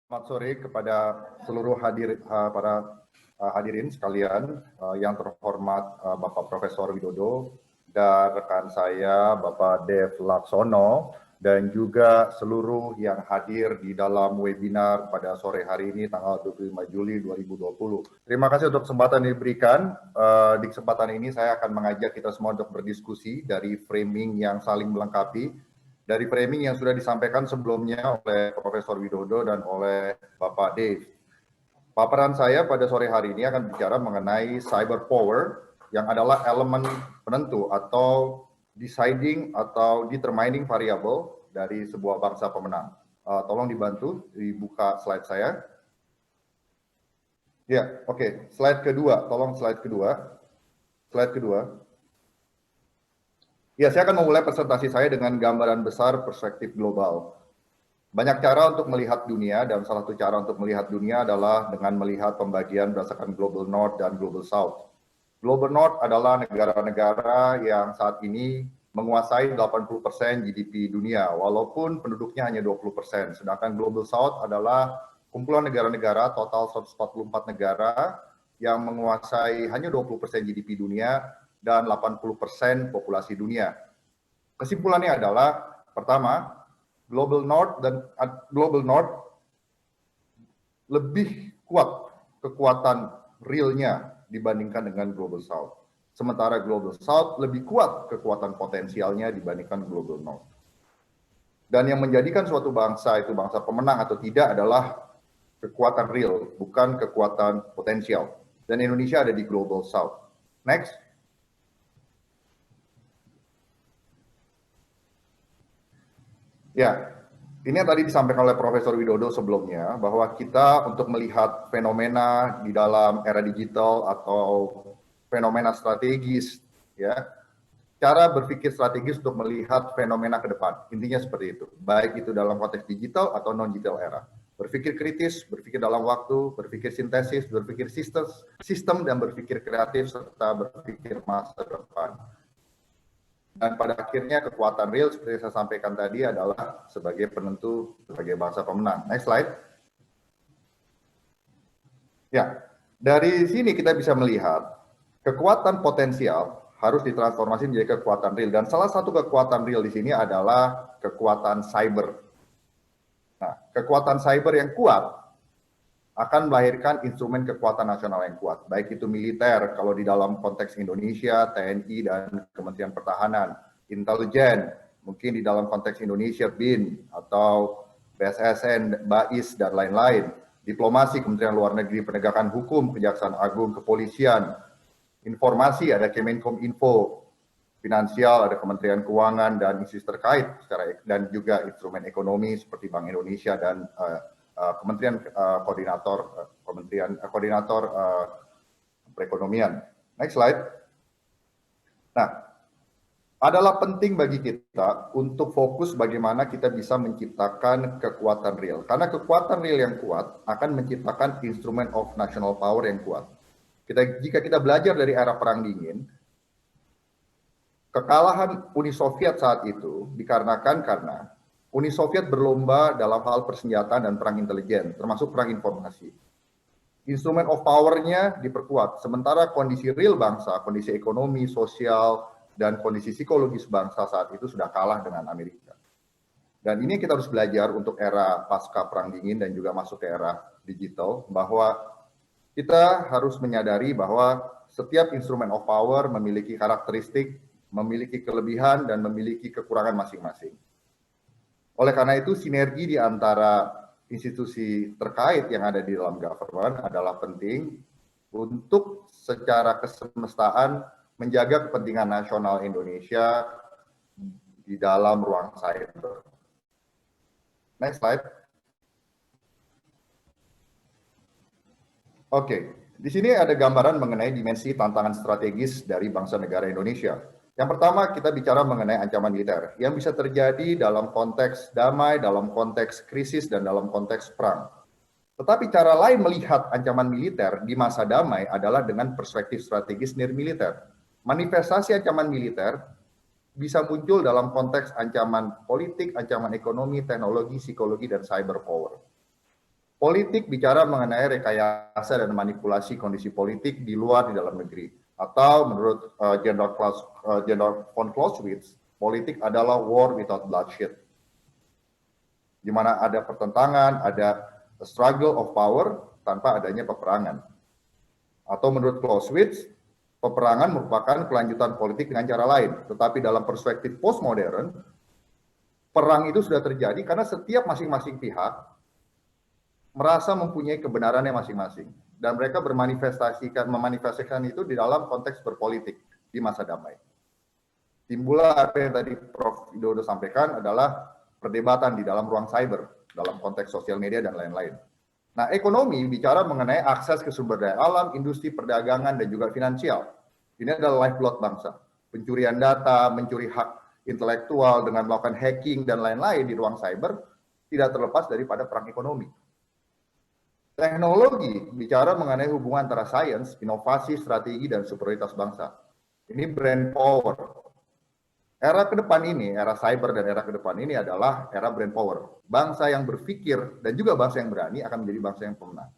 Selamat sore kepada seluruh hadirin sekalian, yang terhormat Bapak Profesor Widodo dan rekan saya Bapak Dev Laksono dan juga seluruh yang hadir di dalam webinar pada sore hari ini tanggal 25 Juli 2020. Terima kasih untuk kesempatan yang diberikan. Di kesempatan ini saya akan mengajak kita semua untuk berdiskusi dari framing yang saling melengkapi. Dari framing yang sudah disampaikan sebelumnya oleh Profesor Widodo dan oleh Bapak Dave. Paparan saya pada sore hari ini akan bicara mengenai cyber power yang adalah elemen penentu atau deciding atau determining variable dari sebuah bangsa pemenang. Tolong dibantu dibuka slide saya. Ya, oke. Slide kedua, tolong slide kedua. Slide kedua. Ya, saya akan memulai presentasi saya dengan gambaran besar perspektif global. Banyak cara untuk melihat dunia, dan salah satu cara untuk melihat dunia adalah dengan melihat pembagian berdasarkan Global North dan Global South. Global North adalah negara-negara yang saat ini menguasai 80% GDP dunia, walaupun penduduknya hanya 20%. Sedangkan Global South adalah kumpulan negara-negara, total 144 negara, yang menguasai hanya 20% GDP dunia, dan 80% populasi dunia. Kesimpulannya adalah, pertama, Global North lebih kuat kekuatan realnya dibandingkan dengan Global South. Sementara Global South lebih kuat kekuatan potensialnya dibandingkan Global North. Dan yang menjadikan suatu bangsa itu bangsa pemenang atau tidak adalah kekuatan real, bukan kekuatan potensial. Dan Indonesia ada di Global South. Next. Ya, ini yang tadi disampaikan oleh Profesor Widodo sebelumnya, bahwa kita untuk melihat fenomena di dalam era digital atau fenomena strategis, ya, cara berpikir strategis untuk melihat fenomena ke depan. Intinya seperti itu, baik itu dalam konteks digital atau non-digital era. Berpikir kritis, berpikir dalam waktu, berpikir sintesis, berpikir sistem dan berpikir kreatif, serta berpikir masa depan. Dan pada akhirnya kekuatan real seperti yang saya sampaikan tadi adalah sebagai penentu, sebagai bangsa pemenang. Next slide. Ya, dari sini kita bisa melihat kekuatan potensial harus ditransformasi menjadi kekuatan real. Dan salah satu kekuatan real di sini adalah kekuatan cyber. Nah, kekuatan cyber yang kuat akan melahirkan instrumen kekuatan nasional yang kuat, baik itu militer, kalau di dalam konteks Indonesia, TNI dan Kementerian Pertahanan, intelijen, mungkin di dalam konteks Indonesia, BIN, atau BSSN, BAIS, dan lain-lain, diplomasi, Kementerian Luar Negeri, penegakan hukum, Kejaksaan Agung, kepolisian, informasi, ada Kemenkominfo, finansial, ada Kementerian Keuangan, dan institusi terkait, dan juga instrumen ekonomi seperti Bank Indonesia dan Kementerian Koordinator Perekonomian. Next slide. Nah, adalah penting bagi kita untuk fokus bagaimana kita bisa menciptakan kekuatan real. Karena kekuatan real yang kuat akan menciptakan instrument of national power yang kuat. Jika kita belajar dari era Perang Dingin, kekalahan Uni Soviet saat itu dikarenakan karena Uni Soviet berlomba dalam hal persenjataan dan perang intelijen, termasuk perang informasi. Instrumen of power-nya diperkuat, sementara kondisi real bangsa, kondisi ekonomi, sosial, dan kondisi psikologis bangsa saat itu sudah kalah dengan Amerika. Dan ini kita harus belajar untuk era pasca Perang Dingin dan juga masuk ke era digital, bahwa kita harus menyadari bahwa setiap instrumen of power memiliki karakteristik, memiliki kelebihan, dan memiliki kekurangan masing-masing. Oleh karena itu, sinergi di antara institusi terkait yang ada di dalam government adalah penting untuk secara kesemestaan menjaga kepentingan nasional Indonesia di dalam ruang cyber. Next slide. Oke, di sini ada gambaran mengenai dimensi tantangan strategis dari bangsa negara Indonesia. Yang pertama, kita bicara mengenai ancaman militer yang bisa terjadi dalam konteks damai, dalam konteks krisis, dan dalam konteks perang. Tetapi cara lain melihat ancaman militer di masa damai adalah dengan perspektif strategis nirmiliter. Manifestasi ancaman militer bisa muncul dalam konteks ancaman politik, ancaman ekonomi, teknologi, psikologi, dan cyber power. Politik bicara mengenai rekayasa dan manipulasi kondisi politik di luar di dalam negeri. Atau menurut General von Clausewitz, politik adalah war without bloodshed. Di mana ada pertentangan, ada struggle of power tanpa adanya peperangan. Atau menurut Clausewitz, peperangan merupakan kelanjutan politik dengan cara lain. Tetapi dalam perspektif postmodern, perang itu sudah terjadi karena setiap masing-masing pihak merasa mempunyai kebenarannya masing-masing, dan mereka memanifestasikan itu di dalam konteks berpolitik di masa damai. Timbullah apa yang tadi Prof. Widodo sampaikan adalah perdebatan di dalam ruang cyber, dalam konteks sosial media dan lain-lain. Nah, ekonomi bicara mengenai akses ke sumber daya alam, industri perdagangan, dan juga finansial. Ini adalah lifeblood bangsa. Pencurian data, mencuri hak intelektual dengan melakukan hacking dan lain-lain di ruang cyber tidak terlepas daripada perang ekonomi. Teknologi bicara mengenai hubungan antara sains, inovasi, strategi, dan superioritas bangsa. Ini brand power. Era ke depan ini, era cyber dan era ke depan ini adalah era brand power. Bangsa yang berpikir dan juga bangsa yang berani akan menjadi bangsa yang pemenang.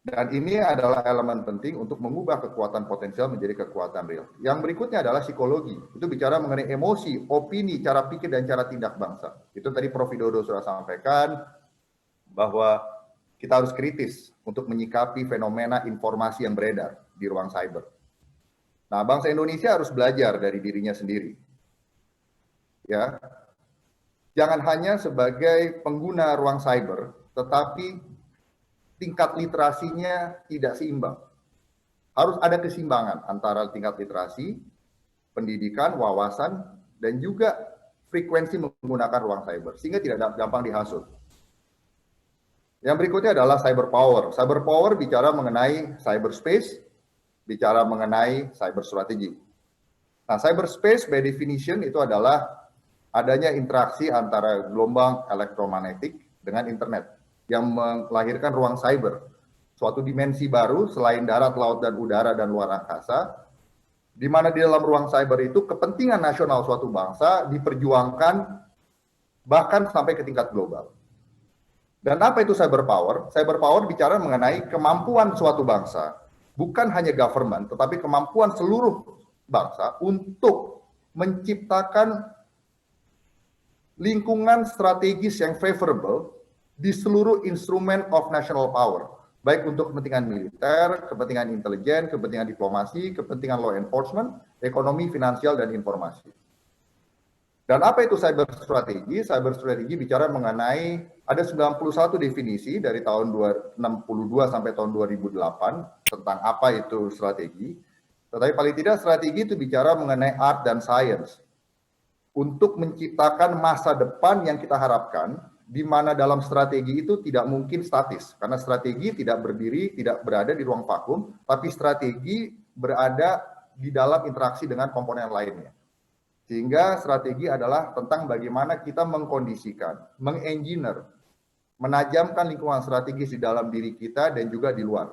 Dan ini adalah elemen penting untuk mengubah kekuatan potensial menjadi kekuatan real. Yang berikutnya adalah psikologi. Itu bicara mengenai emosi, opini, cara pikir, dan cara tindak bangsa. Itu tadi Prof. Widodo sudah sampaikan, bahwa kita harus kritis untuk menyikapi fenomena informasi yang beredar di ruang cyber. Nah, bangsa Indonesia harus belajar dari dirinya sendiri. Ya. Jangan hanya sebagai pengguna ruang cyber, tetapi tingkat literasinya tidak seimbang. Harus ada keseimbangan antara tingkat literasi, pendidikan, wawasan, dan juga frekuensi menggunakan ruang cyber, sehingga tidak gampang dihasut. Yang berikutnya adalah cyber power. Cyber power bicara mengenai cyberspace, bicara mengenai cyber strategi. Nah, cyberspace by definition itu adalah adanya interaksi antara gelombang elektromagnetik dengan internet yang melahirkan ruang cyber, suatu dimensi baru selain darat, laut, dan udara dan luar angkasa, di mana di dalam ruang cyber itu kepentingan nasional suatu bangsa diperjuangkan bahkan sampai ke tingkat global. Dan apa itu cyber power? Cyber power bicara mengenai kemampuan suatu bangsa, bukan hanya government, tetapi kemampuan seluruh bangsa untuk menciptakan lingkungan strategis yang favorable di seluruh instrumen of national power, baik untuk kepentingan militer, kepentingan intelijen, kepentingan diplomasi, kepentingan law enforcement, ekonomi, finansial, dan informasi. Dan apa itu cyber strategi? Cyber strategi bicara mengenai ada 91 definisi dari tahun 1962 sampai tahun 2008 tentang apa itu strategi. Tetapi paling tidak strategi itu bicara mengenai art dan science untuk menciptakan masa depan yang kita harapkan, di mana dalam strategi itu tidak mungkin statis, karena strategi tidak berdiri, tidak berada di ruang vakum, tapi strategi berada di dalam interaksi dengan komponen lainnya. Sehingga strategi adalah tentang bagaimana kita mengkondisikan, mengengineer, menajamkan lingkungan strategis di dalam diri kita dan juga di luar.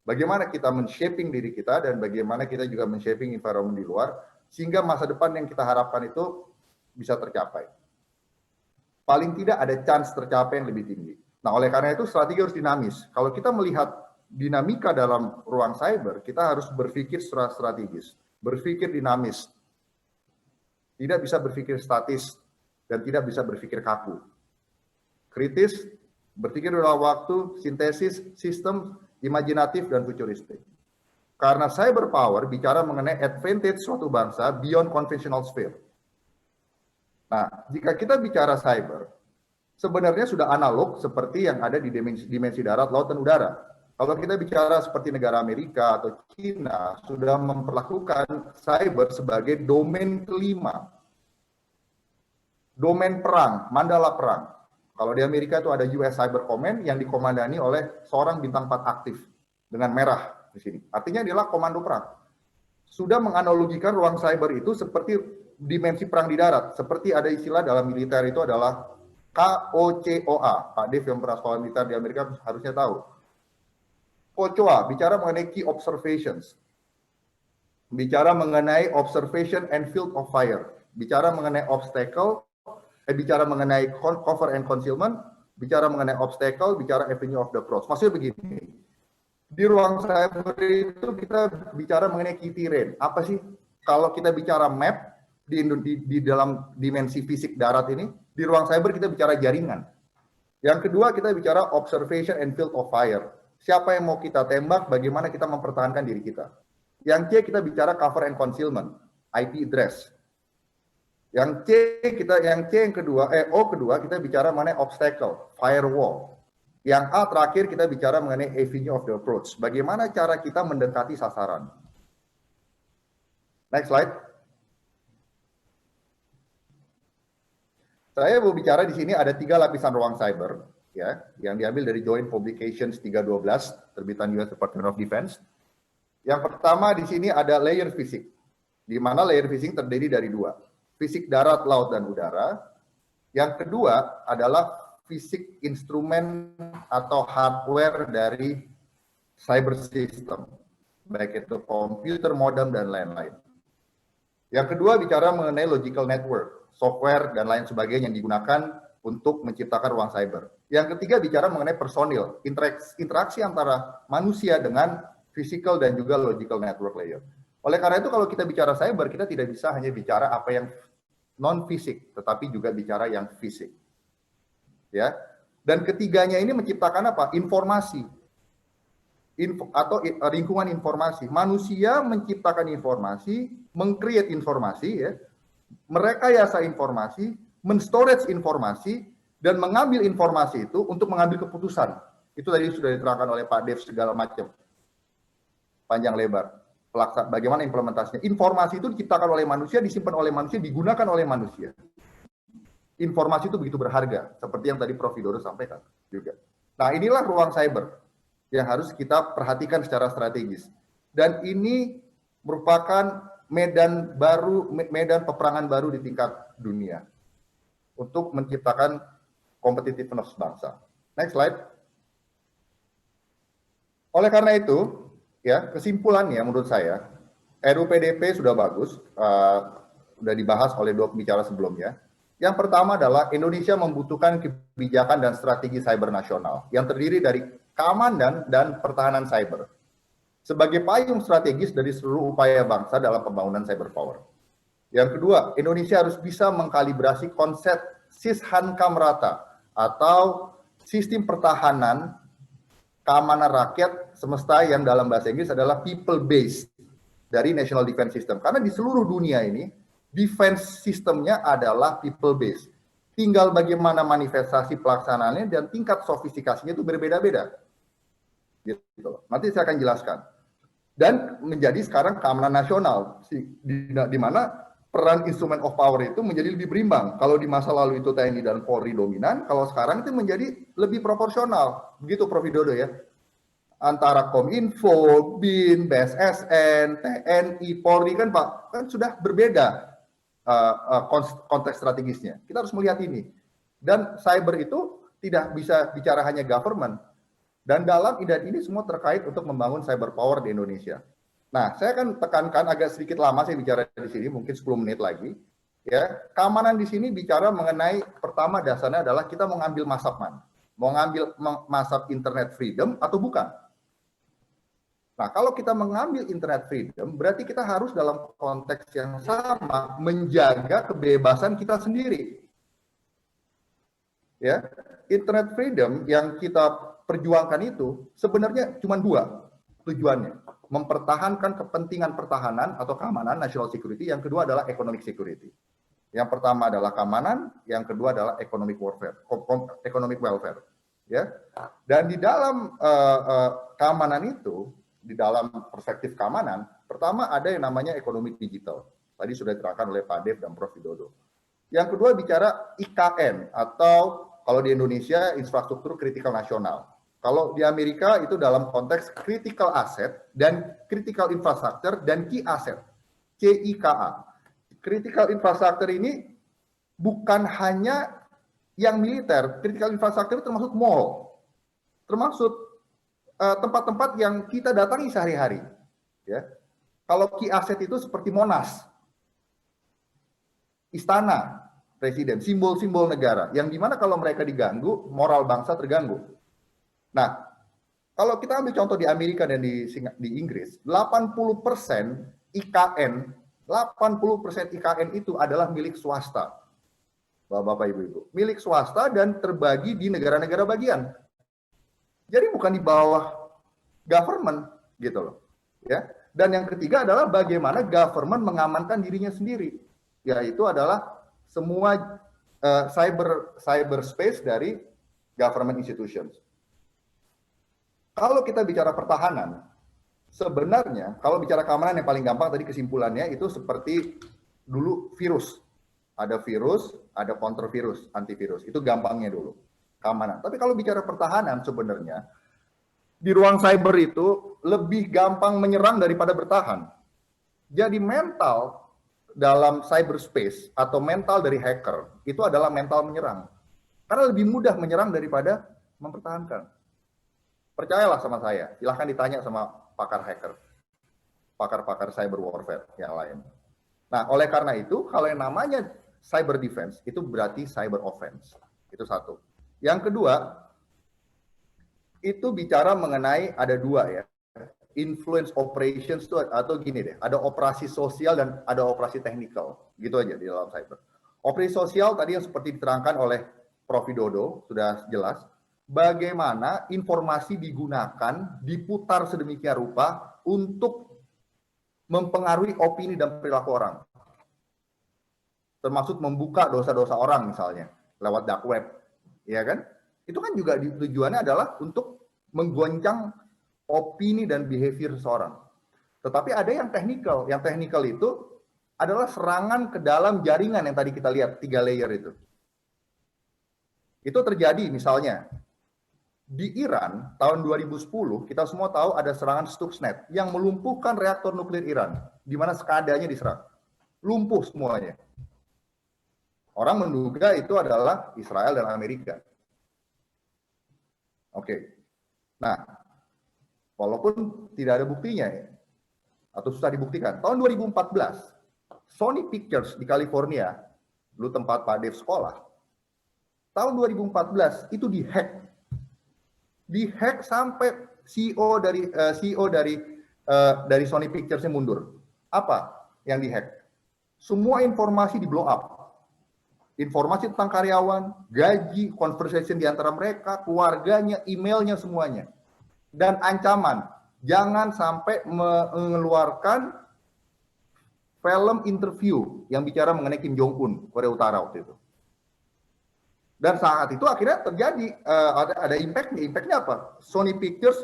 Bagaimana kita men-shaping diri kita dan bagaimana kita juga men-shaping environment di luar, sehingga masa depan yang kita harapkan itu bisa tercapai. Paling tidak ada chance tercapai yang lebih tinggi. Nah, oleh karena itu strategi harus dinamis. Kalau kita melihat dinamika dalam ruang cyber, kita harus berpikir secara strategis, berpikir dinamis. Tidak bisa berpikir statis dan tidak bisa berpikir kaku. Kritis, berpikir dalam waktu, sintesis, sistem, imajinatif, dan futuristik. Karena cyber power bicara mengenai advantage suatu bangsa beyond conventional sphere. Nah, jika kita bicara cyber, sebenarnya sudah analog seperti yang ada di dimensi darat, laut, dan udara. Kalau kita bicara seperti negara Amerika atau China, sudah memperlakukan cyber sebagai domain kelima. Domain perang, mandala perang. Kalau di Amerika itu ada US Cyber Command yang dikomandani oleh seorang bintang 4 aktif dengan merah di sini. Artinya adalah komando perang. Sudah menganalogikan ruang cyber itu seperti dimensi perang di darat. Seperti ada istilah dalam militer itu adalah KOCOA. Pak Dev yang pernah sekolah militer di Amerika harusnya tahu. KOCOA bicara mengenai key observations. Bicara mengenai observation and field of fire. Bicara mengenai obstacle, bicara mengenai cover and concealment, bicara mengenai obstacle, bicara avenue of the approach. Maksudnya begini, di ruang cyber itu kita bicara mengenai key terrain. Apa sih? Kalau kita bicara map di dalam dimensi fisik darat ini, di ruang cyber kita bicara jaringan. Yang kedua kita bicara observation and field of fire. Siapa yang mau kita tembak, bagaimana kita mempertahankan diri kita. Yang C kita bicara cover and concealment, IP address. Yang yang kedua, O kedua kita bicara mengenai obstacle, firewall. Yang A terakhir kita bicara mengenai avenue of the approach. Bagaimana cara kita mendekati sasaran. Next slide. Saya mau bicara di sini ada 3 lapisan ruang cyber, ya, yang diambil dari Joint Publications 312 terbitan US Department of Defense. Yang pertama di sini ada layer fisik, di mana layer fisik terdiri dari 2, fisik darat, laut, dan udara. Yang kedua adalah fisik instrumen atau hardware dari cyber system, baik itu komputer, modem, dan lain-lain. Yang kedua bicara mengenai logical network, software, dan lain sebagainya yang digunakan untuk menciptakan ruang cyber. Yang ketiga bicara mengenai personil, interaksi antara manusia dengan physical dan juga logical network layer. Oleh karena itu kalau kita bicara cyber, kita tidak bisa hanya bicara apa yang non-fisik, tetapi juga bicara yang fisik. Ya. Dan ketiganya ini menciptakan apa? Informasi. Atau lingkungan informasi. Manusia menciptakan informasi, meng-create informasi, ya, merekayasa informasi, men-storage informasi, dan mengambil informasi itu untuk mengambil keputusan. Itu tadi sudah diterangkan oleh Pak Dev segala macam. Panjang lebar. Bagaimana implementasinya. Informasi itu diciptakan oleh manusia, disimpan oleh manusia, digunakan oleh manusia. Informasi itu begitu berharga, seperti yang tadi Prof. Widodo sampaikan juga. Nah, inilah ruang cyber yang harus kita perhatikan secara strategis. Dan ini merupakan medan peperangan baru di tingkat dunia untuk menciptakan competitiveness bangsa. Next slide. Oleh karena itu, ya, kesimpulannya menurut saya, RUU PDP sudah bagus, sudah dibahas oleh 2 pembicara sebelumnya. Yang pertama adalah Indonesia membutuhkan kebijakan dan strategi cyber nasional yang terdiri dari keamanan dan pertahanan cyber sebagai payung strategis dari seluruh upaya bangsa dalam pembangunan cyber power. Yang kedua, Indonesia harus bisa mengkalibrasi konsep Sis-Hankam rata atau sistem pertahanan keamanan rakyat semesta yang dalam bahasa Inggris adalah people based dari National Defense System. Karena di seluruh dunia ini defense sistemnya adalah people based. Tinggal bagaimana manifestasi pelaksanaannya dan tingkat sofistikasinya itu berbeda-beda. Gitu. Nanti saya akan jelaskan. Dan menjadi sekarang keamanan nasional, di mana peran instrument of power itu menjadi lebih berimbang. Kalau di masa lalu itu TNI dan Polri dominan, kalau sekarang itu menjadi lebih proporsional. Begitu Prof. Widodo ya. Antara Kominfo, BIN, BSSN, TNI, Polri kan Pak, kan sudah berbeda konteks strategisnya. Kita harus melihat ini. Dan cyber itu tidak bisa bicara hanya government. Dan dalam ini semua terkait untuk membangun cyber power di Indonesia. Nah, saya akan tekankan agak sedikit lama saya bicara di sini, mungkin 10 menit lagi. Ya, keamanan di sini bicara mengenai pertama dasarnya adalah kita mau ngambil masapman. Mau ngambil masap internet freedom atau bukan? Nah, kalau kita mengambil internet freedom, berarti kita harus dalam konteks yang sama menjaga kebebasan kita sendiri. Ya, internet freedom yang kita perjuangkan itu sebenarnya cuma 2 tujuannya. Mempertahankan kepentingan pertahanan atau keamanan, national security. Yang kedua adalah economic security. Yang pertama adalah keamanan, yang kedua adalah economic warfare, economic welfare. Ya, dan di dalam keamanan itu, di dalam perspektif keamanan, pertama ada yang namanya ekonomi digital. Tadi sudah diterangkan oleh Pak Dev dan Prof. Widodo. Yang kedua bicara IKN atau kalau di Indonesia infrastruktur kritikal nasional. Kalau di Amerika itu dalam konteks critical asset dan critical infrastructure dan key asset, KIKA. Critical infrastructure ini bukan hanya yang militer, critical infrastructure termasuk mall, termasuk tempat-tempat yang kita datangi sehari-hari. Ya. Kalau key asset itu seperti Monas, Istana, presiden, simbol-simbol negara, yang dimana kalau mereka diganggu, moral bangsa terganggu. Nah, kalau kita ambil contoh di Amerika dan di Inggris, 80% IKN, 80% IKN itu adalah milik swasta. Bapak-bapak, ibu-ibu. Milik swasta dan terbagi di negara-negara bagian. Jadi bukan di bawah government gitu loh. Ya. Dan yang ketiga adalah bagaimana government mengamankan dirinya sendiri, yaitu adalah semua cyberspace dari government institutions. Kalau kita bicara pertahanan, sebenarnya kalau bicara keamanan yang paling gampang tadi kesimpulannya itu seperti dulu virus. Ada virus, ada countervirus, antivirus. Itu gampangnya dulu, keamanan. Tapi kalau bicara pertahanan sebenarnya, di ruang cyber itu lebih gampang menyerang daripada bertahan. Jadi mental dalam cyberspace atau mental dari hacker itu adalah mental menyerang. Karena lebih mudah menyerang daripada mempertahankan. Percayalah sama saya, silahkan ditanya sama pakar hacker, pakar-pakar cyber warfare yang lain. Nah, oleh karena itu, kalau yang namanya cyber defense, itu berarti cyber offense. Itu satu. Yang kedua, itu bicara mengenai ada dua ya, influence operations itu atau gini deh, ada operasi sosial dan ada operasi technical, gitu aja di dalam cyber. Operasi sosial tadi yang seperti diterangkan oleh Prof. Widodo, sudah jelas, bagaimana informasi digunakan, diputar sedemikian rupa untuk mempengaruhi opini dan perilaku orang. Termasuk membuka dosa-dosa orang misalnya, lewat dark web, ya kan? Itu kan juga tujuannya adalah untuk menggoncang opini dan behavior seseorang. Tetapi ada yang technical. Yang technical itu adalah serangan ke dalam jaringan yang tadi kita lihat, 3 layer itu. Itu terjadi misalnya di Iran tahun 2010, kita semua tahu ada serangan Stuxnet yang melumpuhkan reaktor nuklir Iran, di mana sekadanya diserang. Lumpuh semuanya. Orang menduga itu adalah Israel dan Amerika. Oke. Nah, walaupun tidak ada buktinya ya, atau susah dibuktikan. Tahun 2014, Sony Pictures di California, dulu tempat Pak Dev sekolah, tahun 2014 itu dihack. Dihack sampai CEO dari Sony Pictures-nya mundur. Apa yang dihack? Semua informasi di blow up. Informasi tentang karyawan, gaji, conversation di antara mereka, keluarganya, emailnya, semuanya. Dan ancaman, jangan sampai mengeluarkan film interview yang bicara mengenai Kim Jong-un, Korea Utara waktu itu. Dan saat itu akhirnya terjadi, ada impact-nya. Impact-nya apa? Sony Pictures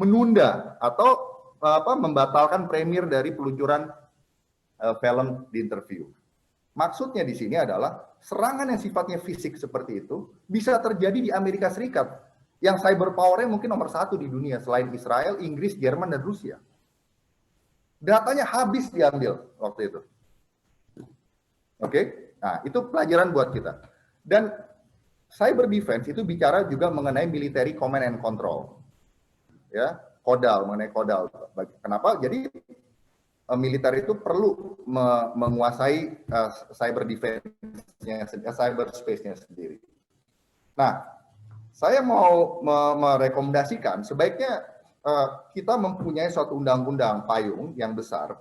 menunda atau membatalkan premier dari peluncuran film di interview. Maksudnya di sini adalah serangan yang sifatnya fisik seperti itu bisa terjadi di Amerika Serikat yang cyber power-nya mungkin nomor 1 di dunia selain Israel, Inggris, Jerman, dan Rusia. Datanya habis diambil waktu itu. Oke? Nah, itu pelajaran buat kita. Dan cyber defense itu bicara juga mengenai military command and control. Ya, kodal, mengenai kodal. Kenapa? Jadi militer itu perlu menguasai cyber defense-nya, cyber space-nya sendiri. Nah, saya mau merekomendasikan sebaiknya kita mempunyai suatu undang-undang payung yang besar,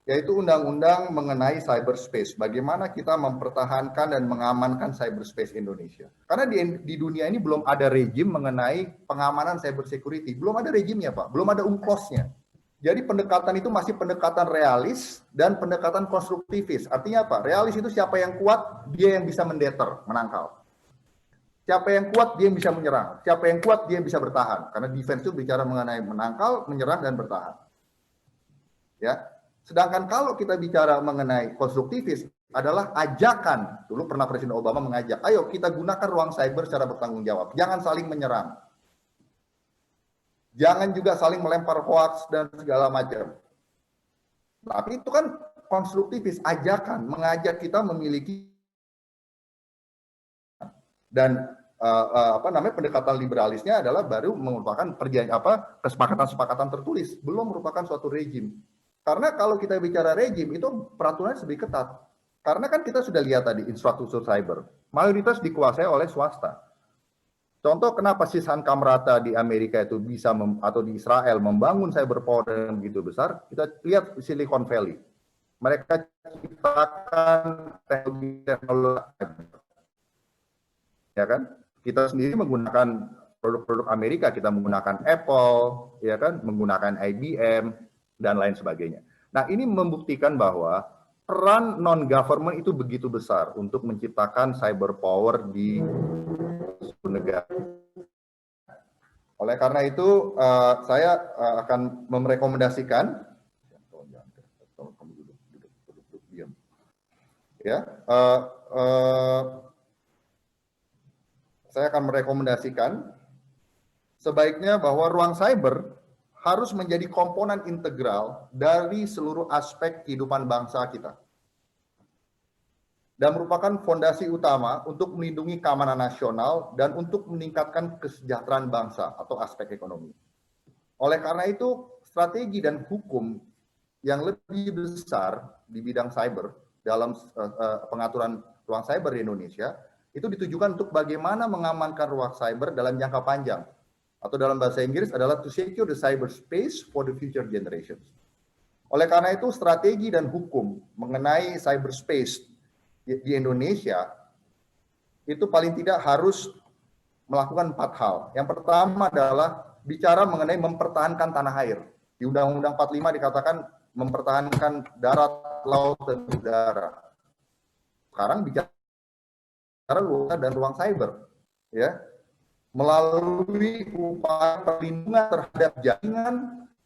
yaitu undang-undang mengenai cyberspace. Bagaimana kita mempertahankan dan mengamankan cyberspace Indonesia. Karena di dunia ini belum ada rejim mengenai pengamanan cyber security. Belum ada rejimnya, Pak. Belum ada UNCLOS-nya. Jadi pendekatan itu masih pendekatan realis dan pendekatan konstruktivis. Artinya apa? Realis itu siapa yang kuat, dia yang bisa mendeter, menangkal. Siapa yang kuat, dia yang bisa menyerang. Siapa yang kuat, dia yang bisa bertahan. Karena defense itu bicara mengenai menangkal, menyerang, dan bertahan. Ya. Sedangkan kalau kita bicara mengenai konstruktivis, adalah ajakan. Dulu pernah Presiden Obama mengajak, ayo kita gunakan ruang cyber secara bertanggung jawab. Jangan saling menyerang. Jangan juga saling melempar hoax dan segala macam. Tapi itu kan konstruktivis, ajakan, mengajak kita memiliki dan pendekatan liberalisnya adalah baru merupakan kesepakatan-kesepakatan tertulis, belum merupakan suatu rejim. Karena kalau kita bicara rejim itu peraturannya lebih ketat. Karena kan kita sudah lihat tadi infrastruktur cyber, mayoritas dikuasai oleh swasta. Contoh kenapa Sishan Kamrata di Amerika itu bisa atau di Israel membangun cyber power yang begitu besar, kita lihat di Silicon Valley. Mereka ciptakan teknologi, ya kan? Kita sendiri menggunakan produk-produk Amerika, kita menggunakan Apple, ya kan, menggunakan IBM dan lain sebagainya. Nah, ini membuktikan bahwa peran non-government itu begitu besar untuk menciptakan cyber power di negara. Oleh karena itu, saya akan merekomendasikan, ya, saya akan merekomendasikan sebaiknya bahwa ruang cyber harus menjadi komponen integral dari seluruh aspek kehidupan bangsa kita dan merupakan fondasi utama untuk melindungi keamanan nasional dan untuk meningkatkan kesejahteraan bangsa atau aspek ekonomi. Oleh karena itu, strategi dan hukum yang lebih besar di bidang cyber dalam pengaturan ruang cyber di Indonesia itu ditujukan untuk bagaimana mengamankan ruang cyber dalam jangka panjang, atau dalam bahasa Inggris adalah to secure the cyberspace for the future generations. Oleh karena itu, strategi dan hukum mengenai cyberspace di Indonesia itu paling tidak harus melakukan 4 hal. Yang pertama adalah bicara mengenai mempertahankan tanah air. Di Undang-Undang 45 dikatakan mempertahankan darat, laut, dan udara. Sekarang bicara luar dan ruang cyber, ya, melalui upaya perlindungan terhadap jaringan,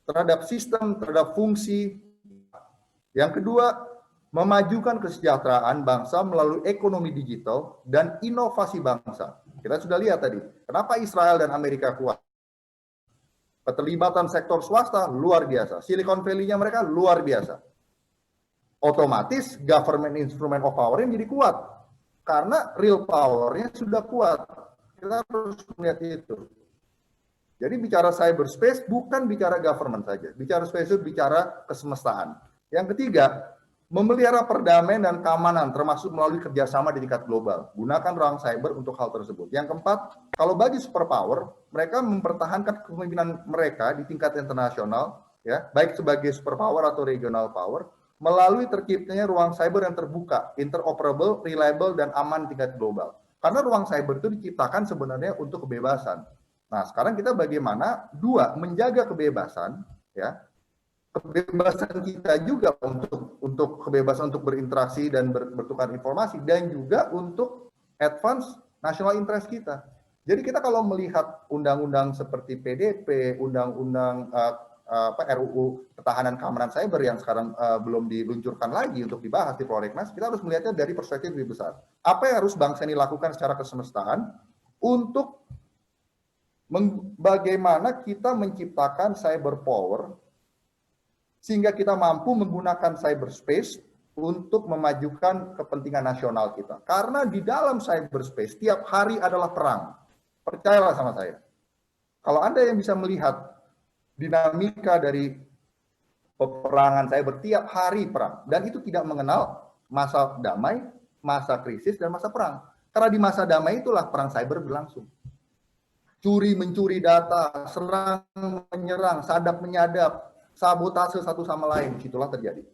terhadap sistem, terhadap fungsi. Yang kedua, memajukan kesejahteraan bangsa melalui ekonomi digital dan inovasi bangsa. Kita sudah lihat tadi, kenapa Israel dan Amerika kuat. Keterlibatan sektor swasta luar biasa. Silicon Valley-nya mereka luar biasa. Otomatis government instrument of power-nya jadi kuat. Karena real power-nya sudah kuat. Kita harus melihat itu. Jadi bicara cyberspace bukan bicara government saja. Bicara space itu bicara kesemestaan. Yang ketiga, memelihara perdamaian dan keamanan termasuk melalui kerjasama di tingkat global. Gunakan ruang cyber untuk hal tersebut. Yang keempat, kalau bagi superpower, mereka mempertahankan kepemimpinan mereka di tingkat internasional, ya, baik sebagai superpower atau regional power, melalui terciptanya ruang cyber yang terbuka, interoperable, reliable, dan aman di tingkat global. Karena ruang cyber itu diciptakan sebenarnya untuk kebebasan. Nah, sekarang kita bagaimana? Dua, menjaga kebebasan, ya, kebebasan kita juga untuk kebebasan untuk berinteraksi dan bertukar informasi, dan juga untuk advance national interest kita. Jadi kita kalau melihat undang-undang seperti PDP, undang-undang RUU Ketahanan Keamanan Cyber yang sekarang belum diluncurkan lagi untuk dibahas di Prolegnas, kita harus melihatnya dari perspektif lebih besar. Apa yang harus bangsa ini lakukan secara kesemestaan untuk bagaimana kita menciptakan cyber power sehingga kita mampu menggunakan cyberspace untuk memajukan kepentingan nasional kita. Karena di dalam cyberspace tiap hari adalah perang. Percayalah sama saya. Kalau Anda yang bisa melihat dinamika dari peperangan cyber, tiap hari perang. Dan itu tidak mengenal masa damai, masa krisis, dan masa perang. Karena di masa damai itulah perang cyber berlangsung. Curi mencuri data, serang menyerang, sadap menyadap, sabotase satu sama lain, disitulah terjadi.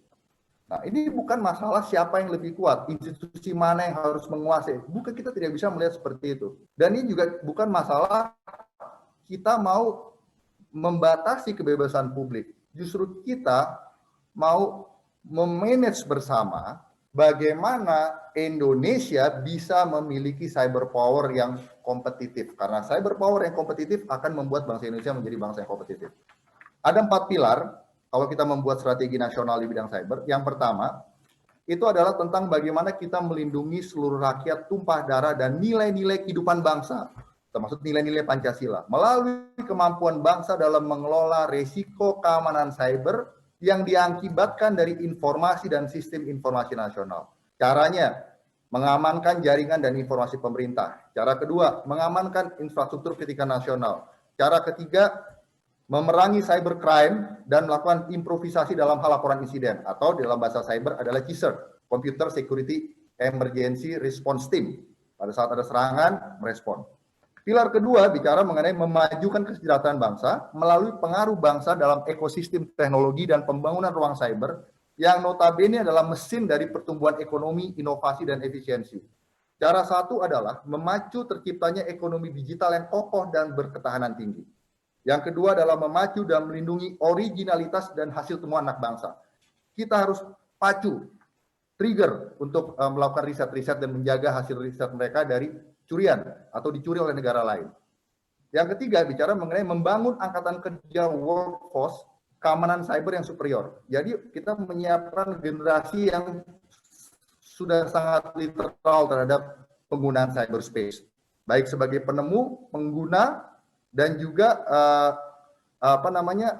Nah, ini bukan masalah siapa yang lebih kuat, institusi mana yang harus menguasai. Bukan, kita tidak bisa melihat seperti itu. Dan ini juga bukan masalah kita mau membatasi kebebasan publik. Justru kita mau memanage bersama bagaimana Indonesia bisa memiliki cyber power yang kompetitif. Karena cyber power yang kompetitif akan membuat bangsa Indonesia menjadi bangsa yang kompetitif. Ada 4 pilar kalau kita membuat strategi nasional di bidang cyber. Yang pertama, itu adalah tentang bagaimana kita melindungi seluruh rakyat tumpah darah dan nilai-nilai kehidupan bangsa, termasuk nilai-nilai Pancasila, melalui kemampuan bangsa dalam mengelola risiko keamanan cyber yang diakibatkan dari informasi dan sistem informasi nasional. Caranya, mengamankan jaringan dan informasi pemerintah. Cara kedua, mengamankan infrastruktur kritikan nasional. Cara ketiga, memerangi cybercrime dan melakukan improvisasi dalam hal laporan insiden, atau dalam bahasa cyber adalah CISR. Computer Security Emergency Response Team. Pada saat ada serangan, merespon. Pilar kedua bicara mengenai memajukan kesejahteraan bangsa melalui pengaruh bangsa dalam ekosistem teknologi dan pembangunan ruang cyber yang notabene adalah mesin dari pertumbuhan ekonomi, inovasi, dan efisiensi. Cara satu adalah memacu terciptanya ekonomi digital yang kokoh dan berketahanan tinggi. Yang kedua adalah memacu dan melindungi originalitas dan hasil temuan anak bangsa. Kita harus pacu, trigger untuk melakukan riset-riset dan menjaga hasil riset mereka dari curian atau dicuri oleh negara lain. Yang ketiga bicara mengenai membangun angkatan kerja workforce keamanan cyber yang superior. Jadi kita menyiapkan generasi yang sudah sangat literal terhadap penggunaan cyberspace, baik sebagai penemu, pengguna, dan juga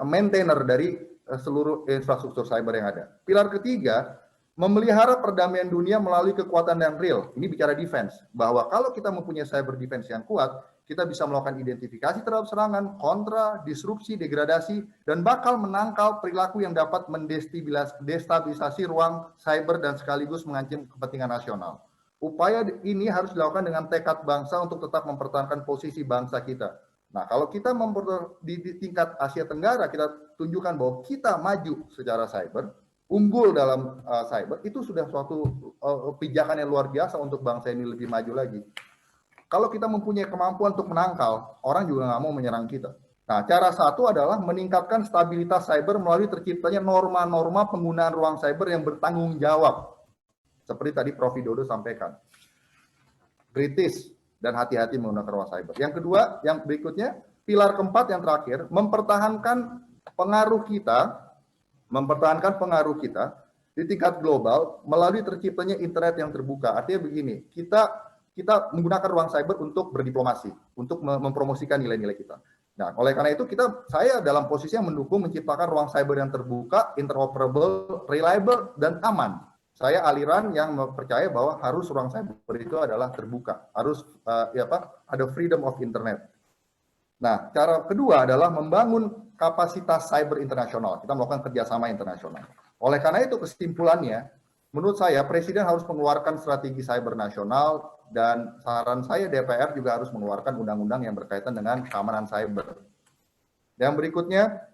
maintainer dari seluruh infrastruktur cyber yang ada. Pilar ketiga, memelihara perdamaian dunia melalui kekuatan yang real. Ini bicara defense, bahwa kalau kita mempunyai cyber defense yang kuat, kita bisa melakukan identifikasi terhadap serangan, kontra, disrupsi, degradasi, dan bakal menangkal perilaku yang dapat mendestabilisasi ruang cyber dan sekaligus mengancam kepentingan nasional. Upaya ini harus dilakukan dengan tekad bangsa untuk tetap mempertahankan posisi bangsa kita. Nah, kalau kita di tingkat Asia Tenggara, kita tunjukkan bahwa kita maju secara cyber, unggul dalam cyber, itu sudah suatu pijakan yang luar biasa untuk bangsa ini lebih maju lagi. Kalau kita mempunyai kemampuan untuk menangkal, orang juga nggak mau menyerang kita. Nah, cara satu adalah meningkatkan stabilitas cyber melalui terciptanya norma-norma penggunaan ruang cyber yang bertanggung jawab. Seperti tadi Prof. Widodo sampaikan. Kritis dan hati-hati menggunakan ruang cyber. Yang kedua, yang berikutnya, pilar keempat yang terakhir, mempertahankan pengaruh kita di tingkat global melalui terciptanya internet yang terbuka. Artinya begini, kita menggunakan ruang cyber untuk berdiplomasi, untuk mempromosikan nilai-nilai kita. Nah, oleh karena itu saya dalam posisi yang mendukung menciptakan ruang cyber yang terbuka, interoperable, reliable, dan aman. Saya aliran yang percaya bahwa harus ruang cyber itu adalah terbuka, harus ada freedom of internet. Nah, cara kedua adalah membangun kapasitas cyber internasional. Kita melakukan kerjasama internasional. Oleh karena itu kesimpulannya, menurut saya Presiden harus mengeluarkan strategi cyber nasional dan saran saya DPR juga harus mengeluarkan undang-undang yang berkaitan dengan keamanan cyber. Yang berikutnya,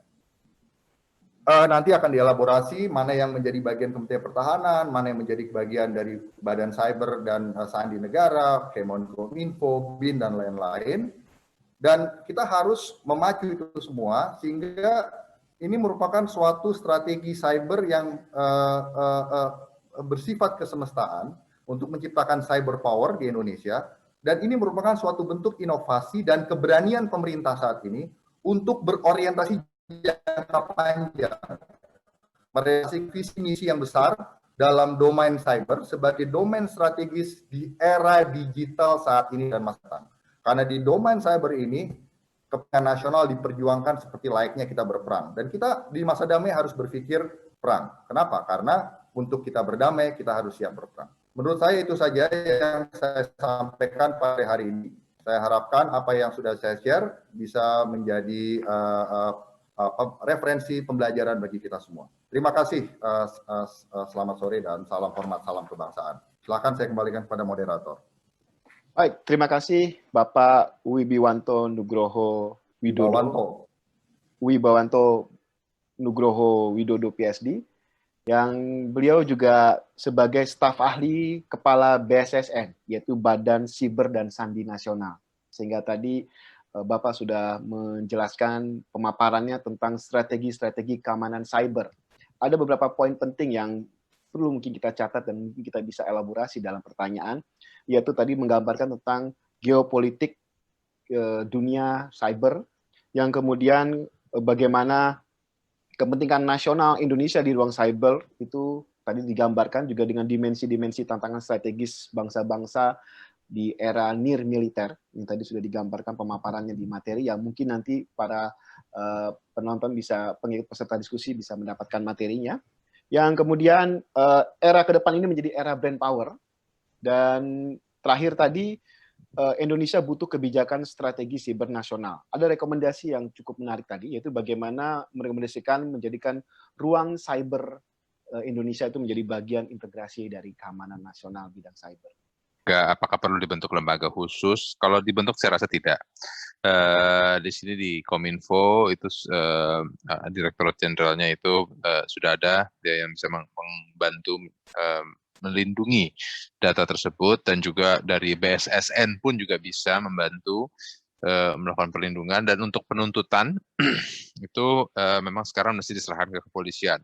nanti akan dielaborasi mana yang menjadi bagian Kementerian Pertahanan, mana yang menjadi bagian dari Badan Cyber dan Sandi Negara, Kemenkominfo, BIN, dan lain-lain. Dan kita harus memacu itu semua sehingga ini merupakan suatu strategi cyber yang bersifat kesemestaan untuk menciptakan cyber power di Indonesia. Dan ini merupakan suatu bentuk inovasi dan keberanian pemerintah saat ini untuk berorientasi jangka panjang, merealisasi visi misi yang besar dalam domain cyber sebagai domain strategis di era digital saat ini dan masa depan. Karena di domain cyber ini, kepentingan nasional diperjuangkan seperti layaknya kita berperang. Dan kita di masa damai harus berpikir perang. Kenapa? Karena untuk kita berdamai, kita harus siap berperang. Menurut saya itu saja yang saya sampaikan pada hari ini. Saya harapkan apa yang sudah saya share bisa menjadi referensi pembelajaran bagi kita semua. Terima kasih, selamat sore dan salam hormat, salam kebangsaan. Silakan saya kembalikan kepada moderator. Baik, terima kasih Bapak Wibiwanto Nugroho Widodo. Wibawanto Nugroho Widodo PSD, yang beliau juga sebagai staf ahli kepala BSSN, yaitu Badan Siber dan Sandi Nasional. Sehingga tadi Bapak sudah menjelaskan pemaparannya tentang strategi-strategi keamanan cyber. Ada beberapa poin penting yang perlu mungkin kita catat dan mungkin kita bisa elaborasi dalam pertanyaan, yaitu tadi menggambarkan tentang geopolitik dunia cyber, yang kemudian bagaimana kepentingan nasional Indonesia di ruang cyber itu tadi digambarkan juga dengan dimensi-dimensi tantangan strategis bangsa-bangsa di era near militer, yang tadi sudah digambarkan pemaparannya di materi, yang mungkin nanti para penonton bisa, pengikut peserta diskusi bisa mendapatkan materinya. Yang kemudian era ke depan ini menjadi era brand power, dan terakhir tadi Indonesia butuh kebijakan strategi siber nasional. Ada rekomendasi yang cukup menarik tadi, yaitu bagaimana merekomendasikan menjadikan ruang cyber Indonesia itu menjadi bagian integrasi dari keamanan nasional bidang cyber? Apakah perlu dibentuk lembaga khusus? Kalau dibentuk saya rasa tidak. Di sini di Kominfo itu Direktorat Jenderalnya itu sudah ada dia yang bisa membantu melindungi data tersebut, dan juga dari BSSN pun juga bisa membantu melakukan perlindungan. Dan untuk penuntutan itu memang sekarang mesti diserahkan ke kepolisian.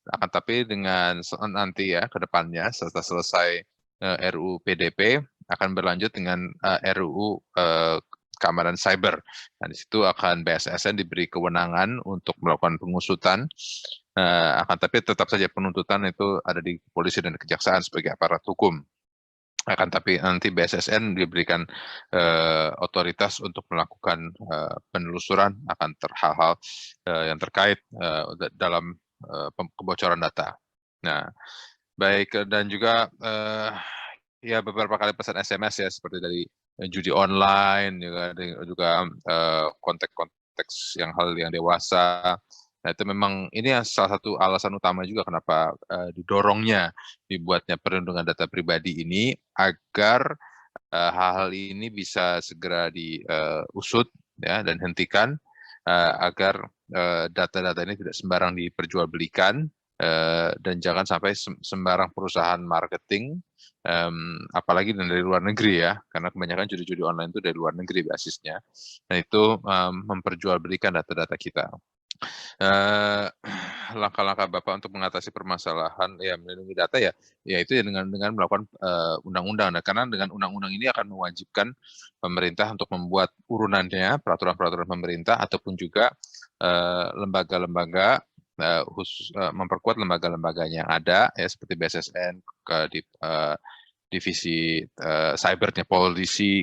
Akan tapi dengan nanti ya ke depannya setelah selesai RUU PDP akan berlanjut dengan RUU keamanan cyber. Nah, di situ akan BSSN diberi kewenangan untuk melakukan pengusutan, akan tapi tetap saja penuntutan itu ada di polisi dan kejaksaan sebagai aparat hukum. Akan tapi nanti BSSN diberikan otoritas untuk melakukan penelusuran akan hal-hal yang terkait dalam kebocoran data. Nah, baik, dan juga ya beberapa kali pesan SMS ya, seperti dari judi online, juga konteks-konteks hal yang dewasa. Nah, itu memang ini salah satu alasan utama juga kenapa didorongnya dibuatnya perlindungan data pribadi ini, agar hal-hal ini bisa segera diusut ya dan hentikan, agar data-data ini tidak sembarang diperjualbelikan, dan jangan sampai sembarang perusahaan marketing, apalagi dari luar negeri ya, karena kebanyakan judi-judi online itu dari luar negeri basisnya. Nah, itu memperjualbelikan data-data kita. Langkah-langkah Bapak untuk mengatasi permasalahan ya melindungi data ya itu ya dengan melakukan undang-undang. Nah, karena dengan undang-undang ini akan mewajibkan pemerintah untuk membuat urunannya, peraturan-peraturan pemerintah, ataupun juga lembaga-lembaga khusus, memperkuat lembaga-lembaganya yang ada ya, seperti BSSN, divisi cybernya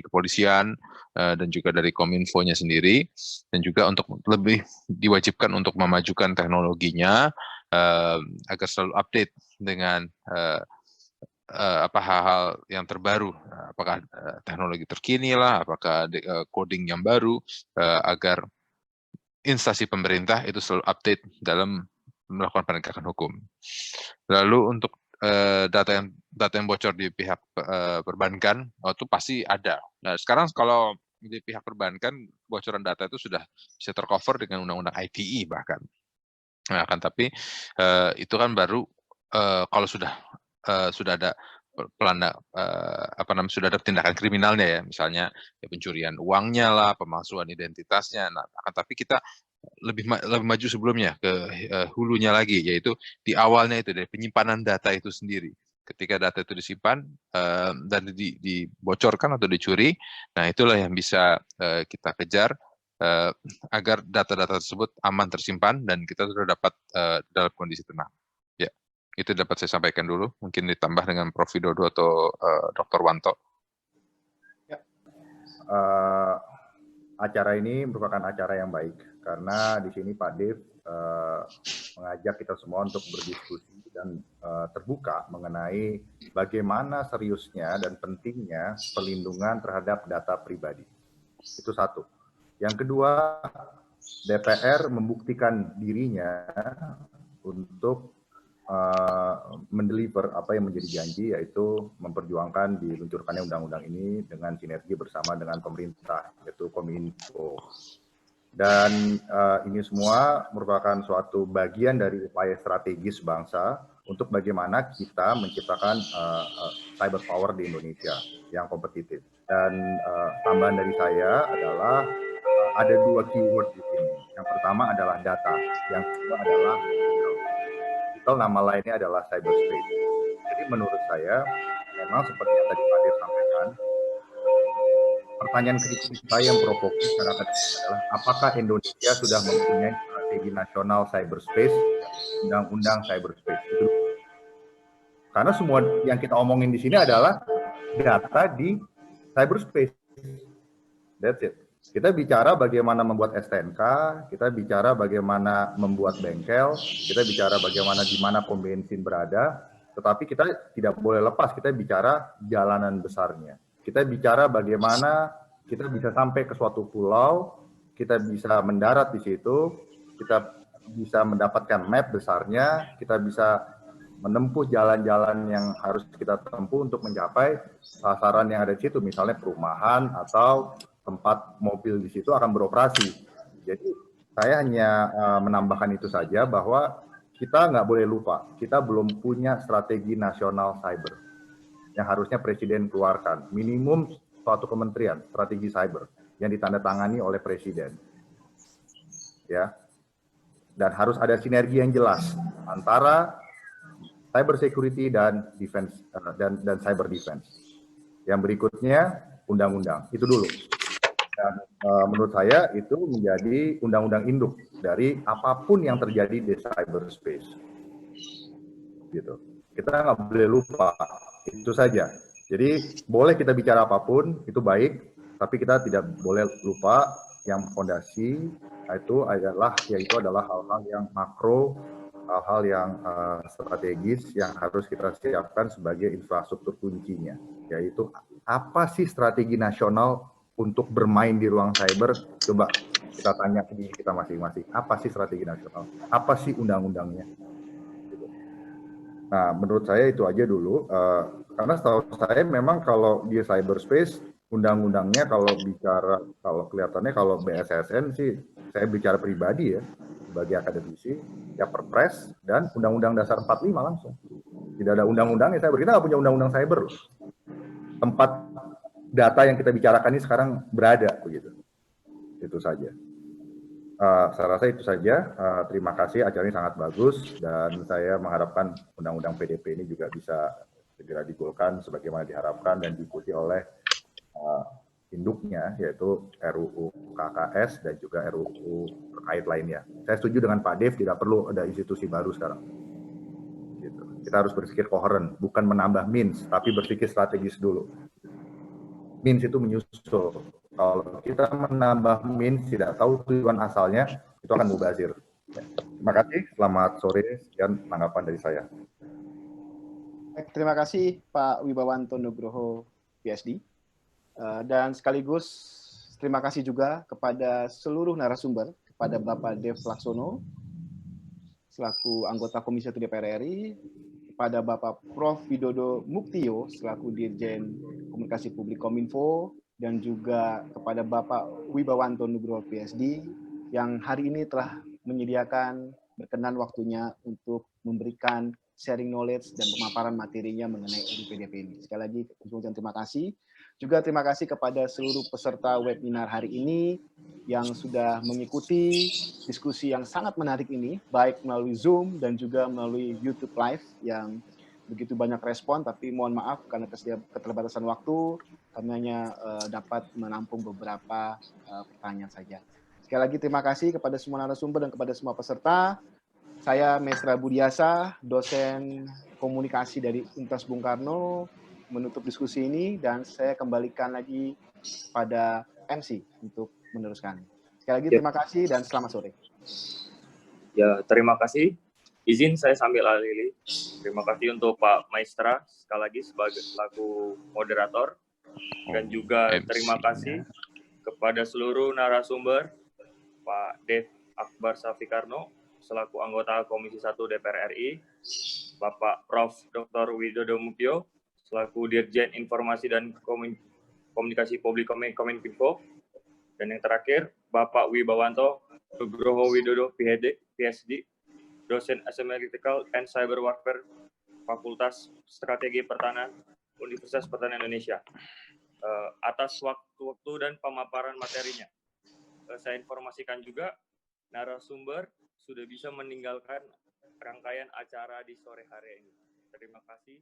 kepolisian, dan juga dari Kominfo-nya sendiri, dan juga untuk lebih diwajibkan untuk memajukan teknologinya agar selalu update dengan hal-hal yang terbaru, apakah teknologi terkini lah, apakah coding yang baru, agar instansi pemerintah itu selalu update dalam melakukan penegakan hukum. Lalu untuk data yang bocor di pihak perbankan, itu pasti ada. Nah, sekarang kalau di pihak perbankan bocoran data itu sudah bisa tercover dengan undang-undang ITE bahkan. Nah, kan tapi itu kan baru kalau sudah ada sudah ada tindakan kriminalnya ya, misalnya ya pencurian uangnya lah, pemalsuan identitasnya. Nah, akan tapi kita lebih maju sebelumnya ke hulunya lagi, yaitu di awalnya itu dari penyimpanan data itu sendiri. Ketika data itu disimpan dan dibocorkan atau dicuri, nah itulah yang bisa kita kejar agar data-data tersebut aman tersimpan dan kita sudah dapat dalam kondisi tenang. Ya, itu dapat saya sampaikan dulu. Mungkin ditambah dengan Prof. Widodo atau Dr. Wanto. Ya. Acara ini merupakan acara yang baik karena di sini Pak Dev mengajak kita semua untuk berdiskusi dan terbuka mengenai bagaimana seriusnya dan pentingnya perlindungan terhadap data pribadi. Itu satu. Yang kedua, DPR membuktikan dirinya untuk mendeliver apa yang menjadi janji, yaitu memperjuangkan diluncurkannya undang-undang ini dengan sinergi bersama dengan pemerintah, yaitu Kominfo. Dan ini semua merupakan suatu bagian dari upaya strategis bangsa untuk bagaimana kita menciptakan cyber power di Indonesia yang kompetitif. Dan tambahan dari saya adalah ada dua keyword di sini. Yang pertama adalah data, yang kedua adalah nama lainnya adalah cyberspace. Jadi menurut saya, memang seperti yang tadi Pak Dev sampaikan, pertanyaan kritis saya yang provokatif adalah apakah Indonesia sudah mempunyai strategi nasional cyberspace, undang-undang cyberspace. Karena semua yang kita omongin di sini adalah data di cyberspace. That's it. Kita bicara bagaimana membuat STNK, kita bicara bagaimana membuat bengkel, kita bicara bagaimana di mana pom bensin berada, tetapi kita tidak boleh lepas, kita bicara jalanan besarnya. Kita bicara bagaimana kita bisa sampai ke suatu pulau, kita bisa mendarat di situ, kita bisa mendapatkan map besarnya, kita bisa menempuh jalan-jalan yang harus kita tempuh untuk mencapai sasaran yang ada di situ, misalnya perumahan atau tempat mobil di situ akan beroperasi. Jadi saya hanya menambahkan itu saja bahwa kita nggak boleh lupa, kita belum punya strategi nasional cyber yang harusnya Presiden keluarkan. Minimum suatu kementerian strategi cyber yang ditandatangani oleh Presiden. Ya, dan harus ada sinergi yang jelas antara cyber security dan defense dan cyber defense. Yang berikutnya undang-undang. Itu dulu. Dan menurut saya itu menjadi undang-undang induk dari apapun yang terjadi di cyberspace. Gitu. Kita nggak boleh lupa itu saja. Jadi boleh kita bicara apapun itu baik, tapi kita tidak boleh lupa yang fondasi yaitu adalah hal-hal yang makro, hal-hal yang strategis yang harus kita siapkan sebagai infrastruktur kuncinya, yaitu apa sih strategi nasional untuk bermain di ruang cyber. Coba kita tanya ke diri kita masing-masing, apa sih strategi nasional, apa sih undang-undangnya. Nah, menurut saya itu aja dulu, karena setahu saya memang kalau di cyberspace undang-undangnya kalau kelihatannya kalau BSSN sih, saya bicara pribadi ya, sebagai akademisi, ya Perpres dan Undang-Undang Dasar 45 langsung. Tidak ada undang-undangnya cyber. Kita nggak punya undang-undang cyber loh. Tempat data yang kita bicarakan ini sekarang berada begitu. Itu saja. Saya rasa itu saja. Terima kasih, acara ini sangat bagus dan saya mengharapkan undang-undang PDP ini juga bisa segera digolkan sebagaimana diharapkan dan diikuti oleh induknya, yaitu RUU KKS dan juga RUU terkait lainnya. Saya setuju dengan Pak Dev, tidak perlu ada institusi baru sekarang. Gitu. Kita harus berpikir koheren, bukan menambah means, tapi berpikir strategis dulu. Means itu menyusul. Kalau kita menambah means, tidak tahu tujuan asalnya, itu akan mubazir. Ya. Terima kasih, selamat sore, sekian tanggapan dari saya. Terima kasih Pak Wibawanto Nugroho, PhD. Dan sekaligus terima kasih juga kepada seluruh narasumber, kepada Bapak Dev Laksono, selaku anggota Komisi 1 DPR RI, kepada Bapak Prof. Widodo Muktio, selaku Dirjen Komunikasi Publik Kominfo, dan juga kepada Bapak Wibawanto Nugroho, PhD, yang hari ini telah menyediakan berkenan waktunya untuk memberikan sharing knowledge dan pemaparan materinya mengenai RUU-PDP ini. Sekali lagi, terima kasih. Juga terima kasih kepada seluruh peserta webinar hari ini yang sudah mengikuti diskusi yang sangat menarik ini, baik melalui Zoom dan juga melalui YouTube Live yang begitu banyak respon, tapi mohon maaf karena keterbatasan waktu, kami hanya dapat menampung beberapa pertanyaan saja. Sekali lagi terima kasih kepada semua narasumber dan kepada semua peserta. Saya Mesra Budiasa, dosen komunikasi dari Universitas Bung Karno, menutup diskusi ini dan saya kembalikan lagi pada MC untuk meneruskan. Sekali lagi terima kasih dan selamat sore. Ya, terima kasih. Izin saya sambil alih-alih. Terima kasih untuk Pak Maestra sekali lagi sebagai selaku moderator dan juga terima kasih kepada seluruh narasumber, Pak Dev Akbar Safikarno selaku anggota Komisi 1 DPR RI, Bapak Prof. Dr. Widodo Muktio selaku Dirjen Informasi dan Komunikasi Publik Kominfo, dan yang terakhir Bapak Wibawanto Nugroho Widodo PhD, dosen Asymmetrical and Cyber Warfare Fakultas Strategi Pertahanan Universitas Pertahanan Indonesia. Atas waktu dan pemaparan materinya. Saya informasikan juga narasumber sudah bisa meninggalkan rangkaian acara di sore hari ini. Terima kasih.